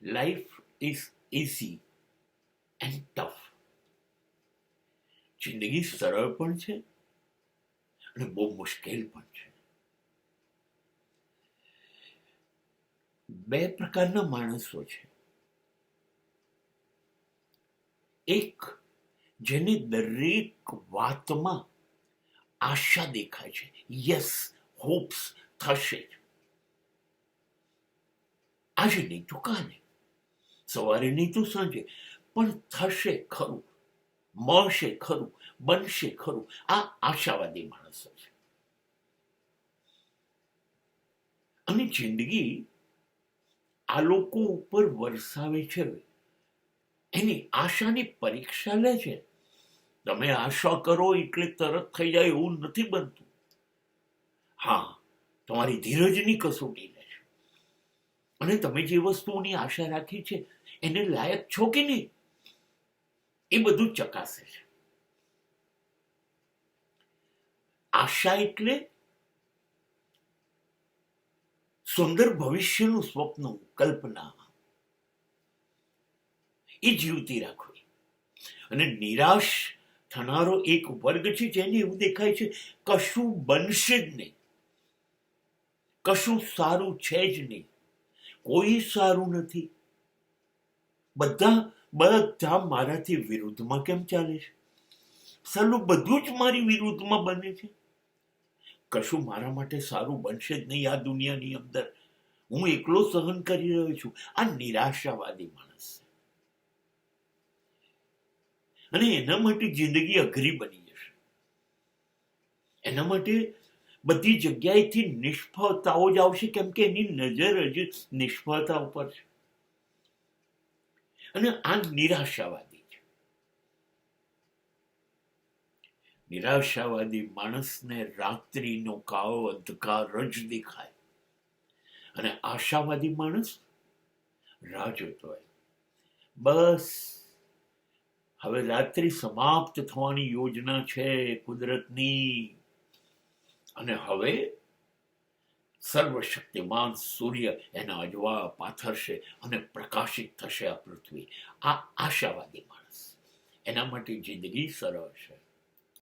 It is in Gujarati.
Life is easy and tough. જિંદગી સરળ પણ છે અને બહુ મુશ્કેલ પણ છે. બે પ્રકારના માણસો છે. એક જેને દરેક વાતમાં આશા દેખાય છે, યસ, હોપ્સ, થશે જ, આજે નહીં તો કાલે, સવારે નહીં તો સાંજે, પણ થશે ખરું, મળશે ખરું, બનશે ખરું. આ આશાવાદી માણસો છે. અને જિંદગી આ લોકો ઉપર વરસાવે છે, એની આશાની પરીક્ષા લે છે. તમે આશા કરો એટલે તરત થઈ જાય એવું નથી બનતું. હા, તમારી ધીરજની કસોટી લે છે અને તમે જે વસ્તુઓની આશા રાખી છે એને લાયક છો કે નહીં એ બધું ચકાસે છે. આશા એટલે સુંદર ભવિષ્યનું સ્વપ્ન, કલ્પના એ જીવતી રાખવી. અને નિરાશ થનારો એક વર્ગ છે જેને એવું દેખાય છે કશું બનશે જ નહીં, કશું સારું છે જ નહીં, કોઈ સારું નથી, બધા મારાથી વિરુદ્ધમાં કેમ ચાલે છે, સાલું બધું જ મારી વિરુદ્ધમાં બને છે, કશું મારા માટે સારું બનશે જ નહીં આ દુનિયાની અંદર, હું એકલો સહન કરી રહ્યો છું. આ નિરાશાવાદી માણસ છે અને એના માટે જિંદગી અઘરી બની જશે. એના માટે બધી જગ્યાએથી નિષ્ફળતાઓ જ આવશે, કેમ કે એની નજર જ નિષ્ફળતા ઉપર છે. અને આ નિરાશાવાદી છે. નિરાશાવાદી માણસને રાત્રિનો કાળો અંધકાર જ દેખાય અને આશાવાદી માણસ રાહ જોતો હોય, બસ હવે રાત્રિ સમાપ્ત થવાની યોજના છે કુદરતની અને હવે સર્વશક્તિમાન સૂર્ય એના અજવા પાથરશે અને પ્રકાશિત થશે આ પૃથ્વી. આ આશાવાદી માણસ, એના માટે જિંદગી સરળ છે.